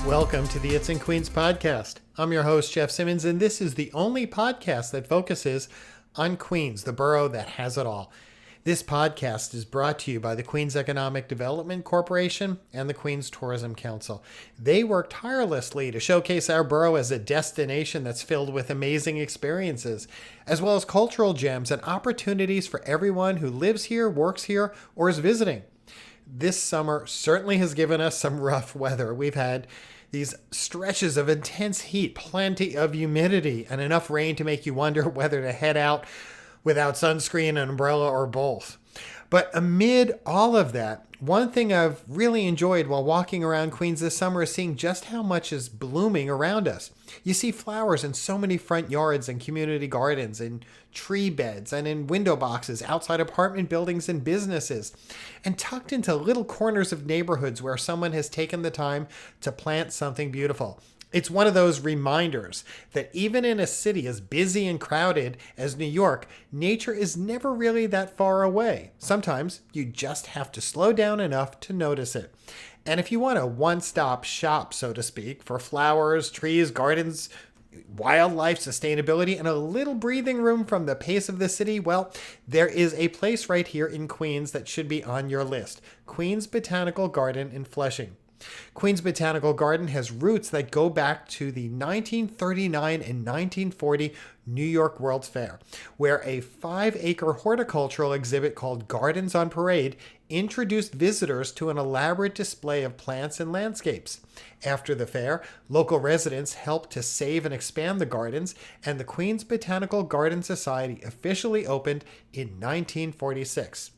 Welcome to the It's in Queens podcast. I'm your host, Jeff Simmons, and this is the only podcast that focuses on Queens, the borough that has it all. This podcast is brought to you by the Queens Economic Development Corporation and the Queens Tourism Council. They work tirelessly to showcase our borough as a destination that's filled with amazing experiences, as well as cultural gems and opportunities for everyone who lives here, works here, or is visiting. This summer certainly has given us some rough weather. We've had these stretches of intense heat, plenty of humidity, and enough rain to make you wonder whether to head out without sunscreen, an umbrella, or both. But amid all of that, one thing I've really enjoyed while walking around Queens this summer is seeing just how much is blooming around us. You see flowers in so many front yards and community gardens, in tree beds, and in window boxes outside apartment buildings and businesses, and tucked into little corners of neighborhoods where someone has taken the time to plant something beautiful. It's one of those reminders that even in a city as busy and crowded as New York, nature is never really that far away. Sometimes you just have to slow down enough to notice it. And if you want a one-stop shop, so to speak, for flowers, trees, gardens, wildlife, sustainability, and a little breathing room from the pace of the city, well, there is a place right here in Queens that should be on your list. Queens Botanical Garden in Flushing. Queens Botanical Garden has roots that go back to the 1939 and 1940 New York World's Fair, where a 5-acre horticultural exhibit called Gardens on Parade introduced visitors to an elaborate display of plants and landscapes. After the fair, local residents helped to save and expand the gardens, and the Queens Botanical Garden Society officially opened in 1946.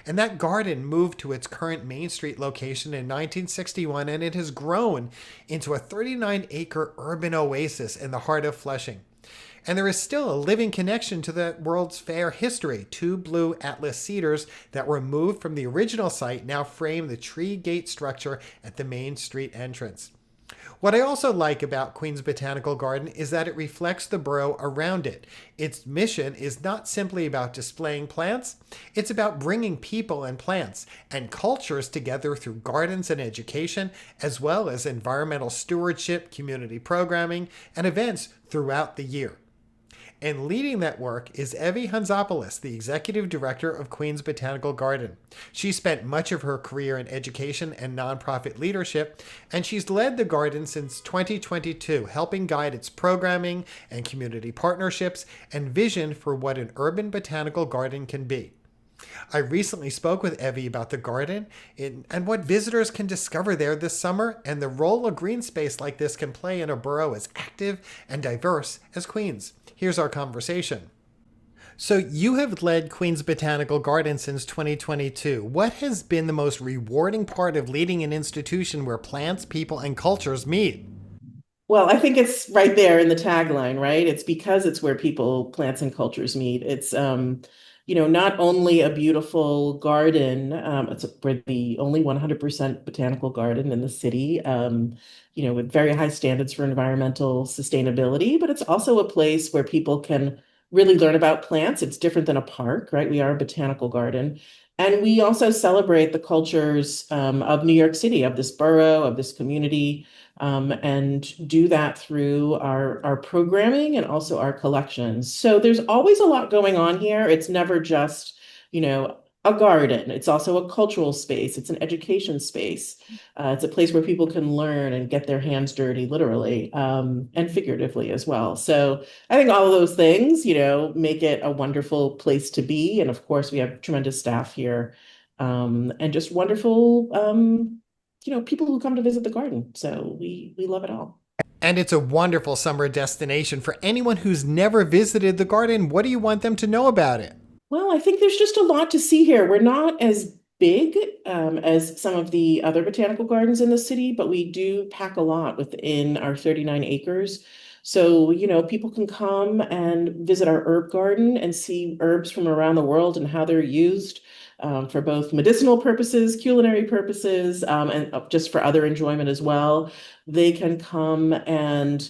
And that garden moved to its current Main Street location in 1961, and it has grown into a 39-acre urban oasis in the heart of Flushing. And there is still a living connection to the World's Fair history. 2 blue Atlas cedars that were moved from the original site now frame the tree gate structure at the Main Street entrance. What I also like about Queens Botanical Garden is that it reflects the borough around it. Its mission is not simply about displaying plants, it's about bringing people and plants and cultures together through gardens and education, as well as environmental stewardship, community programming, and events throughout the year. And leading that work is Evie Hantzopoulos, the executive director of Queens Botanical Garden. She spent much of her career in education and nonprofit leadership, and she's led the garden since 2022, helping guide its programming and community partnerships and vision for what an urban botanical garden can be. I recently spoke with Evie about the garden and what visitors can discover there this summer, and the role a green space like this can play in a borough as active and diverse as Queens. Here's our conversation. So you have led Queens Botanical Garden since 2022. What has been the most rewarding part of leading an institution where plants, people, and cultures meet? Well, I think it's right there in the tagline, right? It's because it's where people, plants, and cultures meet. It's not only a beautiful garden, we're the only 100% botanical garden in the city, with very high standards for environmental sustainability, but it's also a place where people can really learn about plants. It's different than a park, right? We are a botanical garden. And we also celebrate the cultures of New York City, of this borough, of this community, and do that through our programming and also our collections. So there's always a lot going on here. It's never just, a garden. It's also a cultural space. It's an education space. It's a place where people can learn and get their hands dirty, literally, and figuratively as well. So I think all of those things, make it a wonderful place to be. And of course, we have tremendous staff here, and just wonderful, people who come to visit the garden. So we love it all. And it's a wonderful summer destination. For anyone who's never visited the garden, what do you want them to know about it? Well, I think there's just a lot to see here. We're not as big as some of the other botanical gardens in the city, but we do pack a lot within our 39 acres. So, people can come and visit our herb garden and see herbs from around the world and how they're used for both medicinal purposes, culinary purposes, and just for other enjoyment as well. They can come and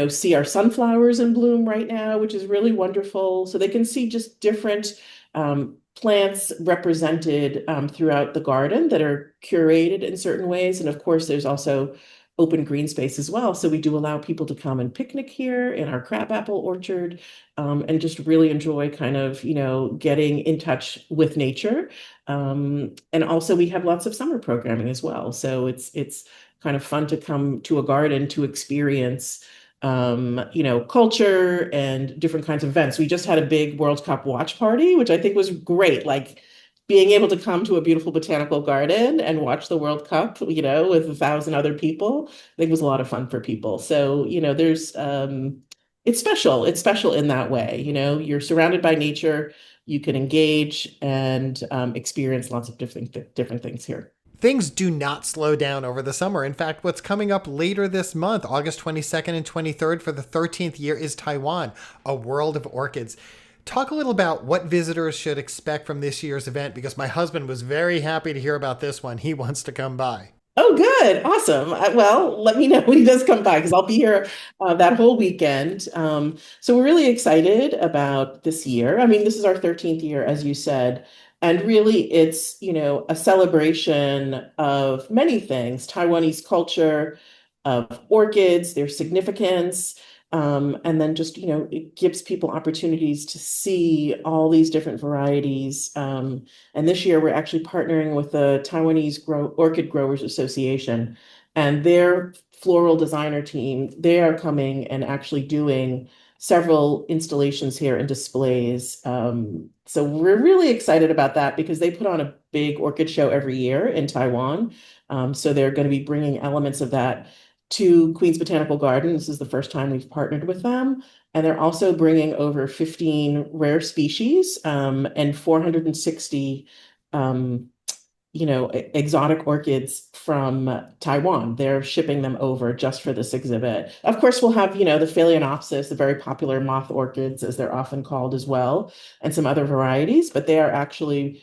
see our sunflowers in bloom right now, which is really wonderful. So they can see just different plants represented throughout the garden that are curated in certain ways. And of course, there's also open green space as well. So we do allow people to come and picnic here in our crabapple orchard, and just really enjoy kind of, getting in touch with nature. And also we have lots of summer programming as well. So it's kind of fun to come to a garden to experience culture and different kinds of events. We just had a big World Cup watch party, which I think was great. Like being able to come to a beautiful botanical garden and watch the World Cup, with 1,000 other people, I think was a lot of fun for people. So, there's it's special. It's special in that way. You're surrounded by nature, you can engage and experience lots of different things here. Things do not slow down over the summer. In fact, what's coming up later this month, August 22nd and 23rd for the 13th year, is Taiwan, a world of orchids. Talk a little about what visitors should expect from this year's event, because my husband was very happy to hear about this one. He wants to come by. Oh, good. Awesome. Well, let me know when he does come by because I'll be here that whole weekend. So we're really excited about this year. I mean, this is our 13th year, as you said. And really, it's, a celebration of many things, Taiwanese culture, of orchids, their significance, and then just, it gives people opportunities to see all these different varieties. And this year, we're actually partnering with the Orchid Growers Association and their floral designer team. They are coming and actually doing several installations here and displays. So we're really excited about that because they put on a big orchid show every year in Taiwan. So they're going to be bringing elements of that to Queens Botanical Garden. This is the first time we've partnered with them. And they're also bringing over 15 rare species, and 460 exotic orchids from Taiwan. They're shipping them over just for this exhibit. Of course, we'll have, the Phalaenopsis, the very popular moth orchids, as they're often called as well, and some other varieties, but they are actually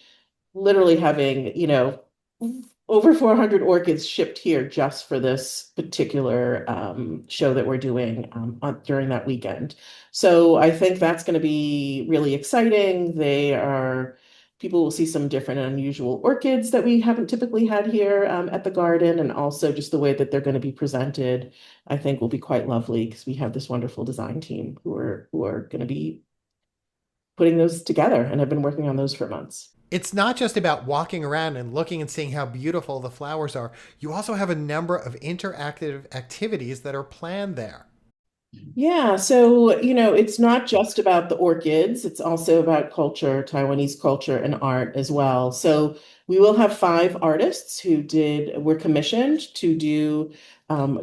literally having, over 400 orchids shipped here just for this particular show that we're doing during that weekend. So I think that's going to be really exciting. People will see some different and unusual orchids that we haven't typically had here at the garden, and also just the way that they're going to be presented, I think will be quite lovely because we have this wonderful design team who are going to be putting those together and have been working on those for months. It's not just about walking around and looking and seeing how beautiful the flowers are. You also have a number of interactive activities that are planned there. Yeah, so it's not just about the orchids, it's also about culture, Taiwanese culture and art as well. So we will have 5 artists were commissioned to do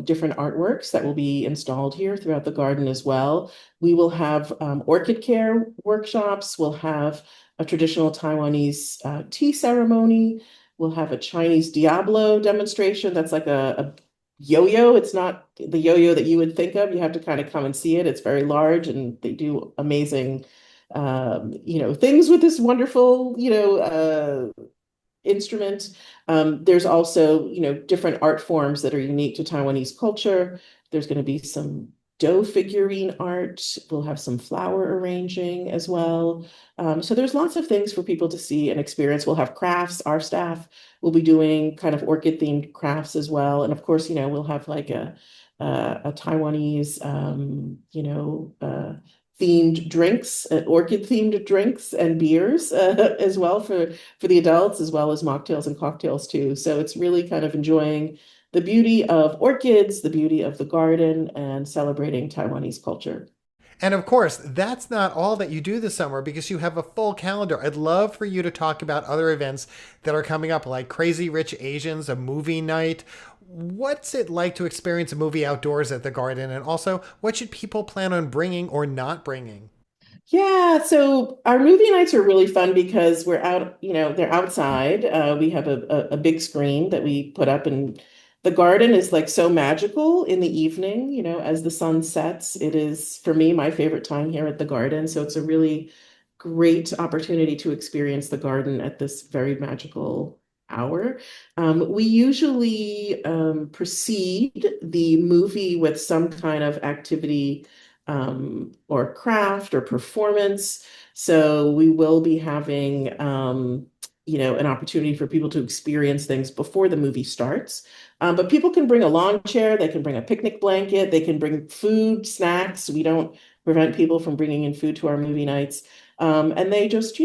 different artworks that will be installed here throughout the garden as well. We will have orchid care workshops, we'll have a traditional Taiwanese tea ceremony, we'll have a Chinese Diablo demonstration that's like a yo-yo. It's not the yo-yo that you would think of. You have to kind of come and see it. It's very large, and they do amazing, things with this wonderful, instrument. There's also, different art forms that are unique to Taiwanese culture. There's going to be some dough figurine art. We'll have some flower arranging as well. So there's lots of things for people to see and experience. We'll have crafts. Our staff will be doing kind of orchid themed crafts as well. And of course, we'll have like a Taiwanese, themed drinks, orchid themed drinks and beers as well for the adults, as well as mocktails and cocktails too. So it's really kind of enjoying the beauty of orchids, the beauty of the garden, and celebrating Taiwanese culture. And of course, that's not all that you do this summer, because you have a full calendar. I'd love for you to talk about other events that are coming up, like Crazy Rich Asians, a movie night. What's it like to experience a movie outdoors at the garden? And also, what should people plan on bringing or not bringing? Yeah, so our movie nights are really fun because we're out, they're outside. We have a big screen that we put up, and the garden is like so magical in the evening, as the sun sets. It is, for me, my favorite time here at the garden. So it's a really great opportunity to experience the garden at this very magical hour. We usually precede the movie with some kind of activity or craft or performance. So we will be having an opportunity for people to experience things before the movie starts. But people can bring a lawn chair, they can bring a picnic blanket, they can bring food, snacks. We don't prevent people from bringing in food to our movie nights. And they just,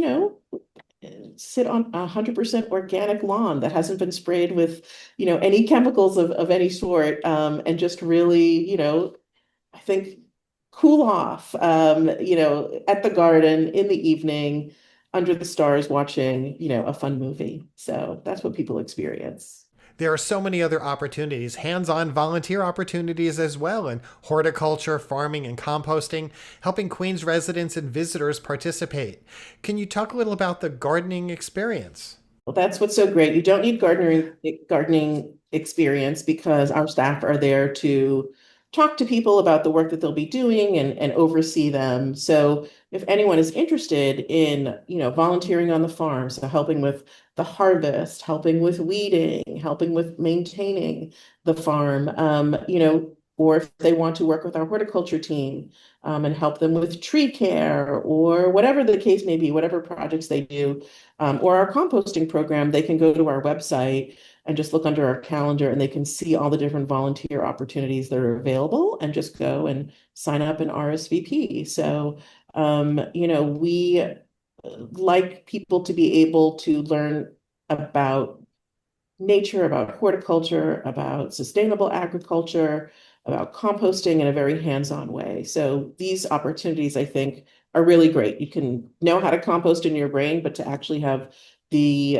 sit on 100% organic lawn that hasn't been sprayed with, any chemicals of any sort, and just really, I think cool off, at the garden in the evening under the stars watching, a fun movie. So that's what people experience. There are so many other opportunities, hands on volunteer opportunities as well, in horticulture, farming, and composting, helping Queens residents and visitors participate. Can you talk a little about the gardening experience? Well, that's what's so great. You don't need gardening experience because our staff are there to talk to people about the work that they'll be doing and oversee them. So if anyone is interested in, volunteering on the farm, so helping with the harvest, helping with weeding, helping with maintaining the farm, or if they want to work with our horticulture team, and help them with tree care or whatever the case may be, whatever projects they do, or our composting program, they can go to our website and just look under our calendar and they can see all the different volunteer opportunities that are available and just go and sign up and RSVP. So, we like people to be able to learn about nature, about horticulture, about sustainable agriculture, about composting in a very hands-on way. So these opportunities, I think, are really great. You can know how to compost in your brain, but to actually have the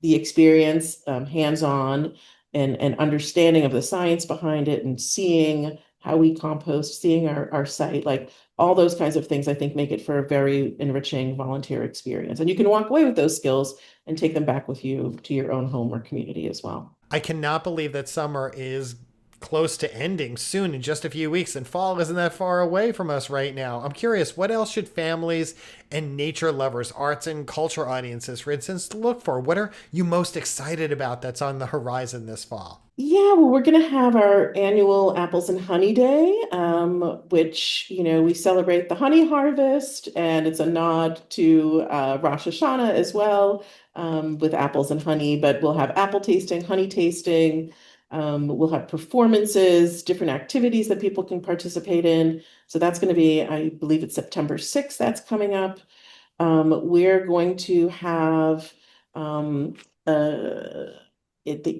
experience, hands-on, and understanding of the science behind it, and seeing how we compost, seeing our site, like all those kinds of things, I think make it for a very enriching volunteer experience. And you can walk away with those skills and take them back with you to your own home or community as well. I cannot believe that summer is close to ending soon in just a few weeks, and fall isn't that far away from us right now. I'm curious, what else should families and nature lovers, arts and culture audiences, for instance, look for? What are you most excited about that's on the horizon this fall? Yeah, well, we're going to have our annual Apples and Honey Day, which, we celebrate the honey harvest, and it's a nod to Rosh Hashanah as well, with apples and honey. But we'll have apple tasting, honey tasting. We'll have performances, different activities that people can participate in. So that's going to be, I believe it's September 6th, that's coming up. We're going to have uh,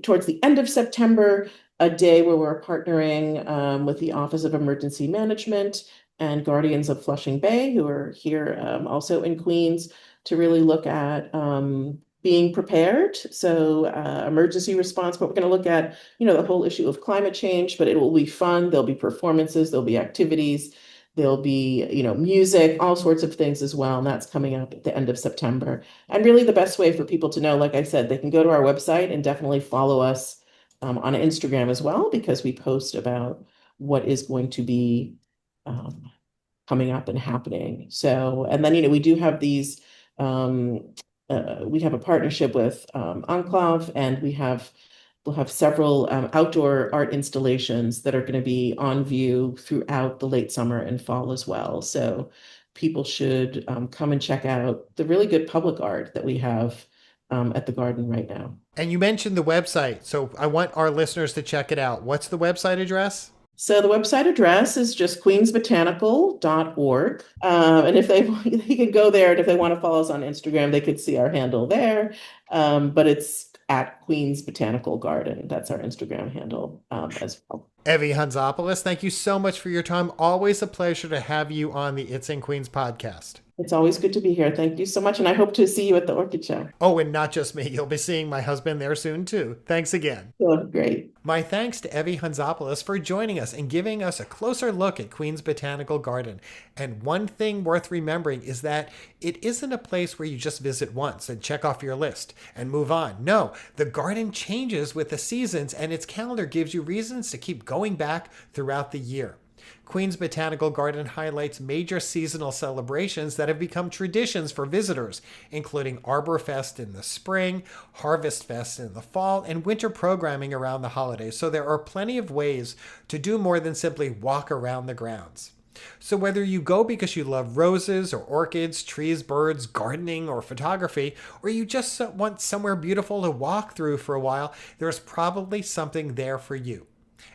towards the end of September, a day where we're partnering with the Office of Emergency Management and Guardians of Flushing Bay, who are here also in Queens, to really look at being prepared. So emergency response, but we're going to look at, the whole issue of climate change, but it will be fun. There'll be performances, there'll be activities, there'll be, music, all sorts of things as well. And that's coming up at the end of September. And really the best way for people to know, like I said, they can go to our website and definitely follow us on Instagram as well, because we post about what is going to be um, coming up and happening. So, and then, we do have these, we have a partnership with Enclave, and we'll have several outdoor art installations that are going to be on view throughout the late summer and fall as well. So people should come and check out the really good public art that we have at the garden right now. And you mentioned the website, so I want our listeners to check it out. What's the website address? So the website address is just queensbotanical.org. And if they can go there, and if they want to follow us on Instagram, they could see our handle there. But it's at Queens Botanical Garden. That's our Instagram handle as well. Evie Hantzopoulos, thank you so much for your time. Always a pleasure to have you on the It's in Queens podcast. It's always good to be here. Thank you so much. And I hope to see you at the Orchid Show. Oh, and not just me. You'll be seeing my husband there soon, too. Thanks again. Oh, great. My thanks to Evie Hantzopoulos for joining us and giving us a closer look at Queens Botanical Garden. And one thing worth remembering is that it isn't a place where you just visit once and check off your list and move on. No, the garden changes with the seasons, and its calendar gives you reasons to keep going back throughout the year. Queens Botanical Garden highlights major seasonal celebrations that have become traditions for visitors, including Arborfest in the spring, Harvest Fest in the fall, and winter programming around the holidays. So there are plenty of ways to do more than simply walk around the grounds. So whether you go because you love roses or orchids, trees, birds, gardening, or photography, or you just want somewhere beautiful to walk through for a while, there's probably something there for you.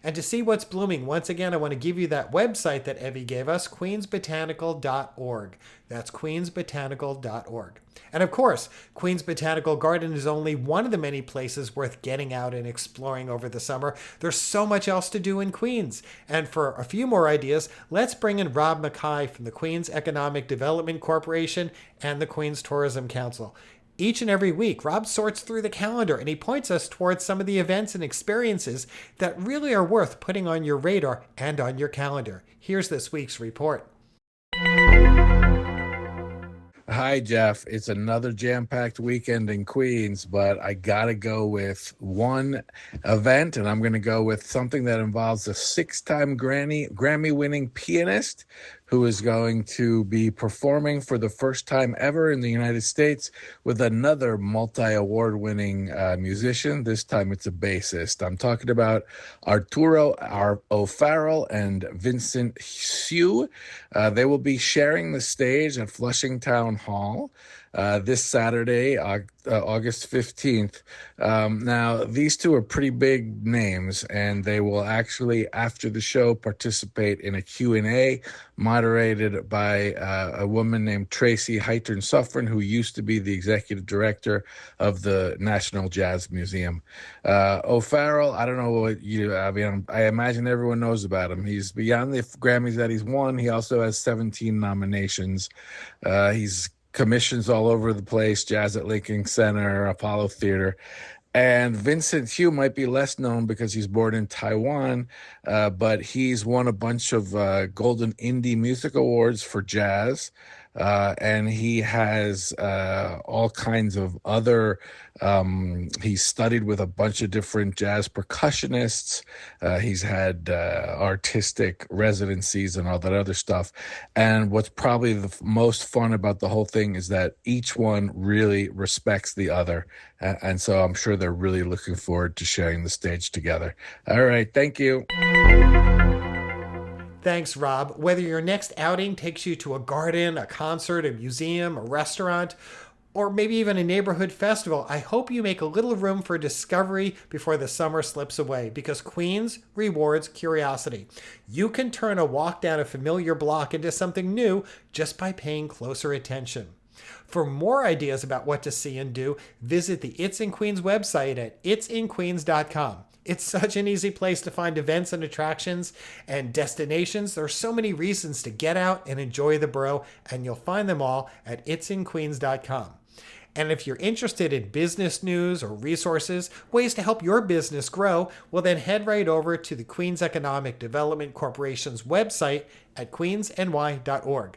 And to see what's blooming, once again, I want to give you that website that Evie gave us, queensbotanical.org. That's queensbotanical.org. And of course, Queens Botanical Garden is only one of the many places worth getting out and exploring over the summer. There's so much else to do in Queens. And for a few more ideas, let's bring in Rob Mackay from the Queens Economic Development Corporation and the Queens Tourism Council. Each and every week, Rob sorts through the calendar and he points us towards some of the events and experiences that really are worth putting on your radar and on your calendar. Here's this week's report. Hi, Jeff. It's another jam-packed weekend in Queens, but I gotta go with one event, and I'm gonna go with something that involves a six-time Grammy-winning pianist who is going to be performing for the first time ever in the United States with another multi-award-winning musician. This time it's a bassist. I'm talking about Arturo O'Farrell and Vincent Hsu. They will be sharing the stage at Flushing Town Hall this Saturday, August 15th. Now, these two are pretty big names, and they will actually, after the show, participate in a Q&A moderated by a woman named Tracy Heitern-Suffren, who used to be the executive director of the National Jazz Museum. O'Farrell, I don't know what I imagine everyone knows about him. He's beyond the Grammys that he's won. He also has 17 nominations. He's commissions all over the place, Jazz at Lincoln Center, Apollo Theater. And Vincent Hsu might be less known because he's born in Taiwan, but he's won a bunch of Golden Indie Music Awards for jazz. And he has all kinds of other, he's studied with a bunch of different jazz percussionists. He's had artistic residencies and all that other stuff. And what's probably the most fun about the whole thing is that each one really respects the other. And so I'm sure they're really looking forward to sharing the stage together. All right. Thank you. Thanks, Rob. Whether your next outing takes you to a garden, a concert, a museum, a restaurant, or maybe even a neighborhood festival, I hope you make a little room for discovery before the summer slips away, because Queens rewards curiosity. You can turn a walk down a familiar block into something new just by paying closer attention. For more ideas about what to see and do, visit the It's in Queens website at itsinqueens.com. It's such an easy place to find events and attractions and destinations. There are so many reasons to get out and enjoy the borough, and you'll find them all at itsinqueens.com. And if you're interested in business news or resources, ways to help your business grow, well then head right over to the Queens Economic Development Corporation's website at queensny.org.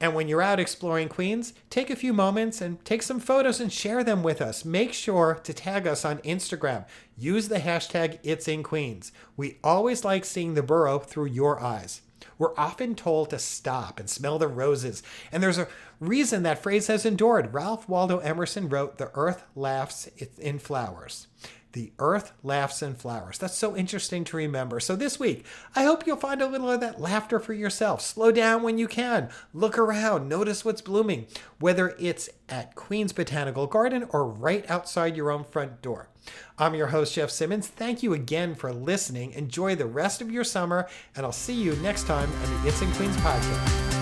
And when you're out exploring Queens, take a few moments and take some photos and share them with us. Make sure to tag us on Instagram. Use the hashtag #It'sInQueens. We always like seeing the borough through your eyes. We're often told to stop and smell the roses, and there's a reason that phrase has endured. Ralph Waldo Emerson wrote, "The earth laughs in flowers." The earth laughs in flowers. That's so interesting to remember. So this week, I hope you'll find a little of that laughter for yourself. Slow down when you can. Look around. Notice what's blooming, whether it's at Queens Botanical Garden or right outside your own front door. I'm your host, Jeff Simmons. Thank you again for listening. Enjoy the rest of your summer, and I'll see you next time on the It's in Queens podcast.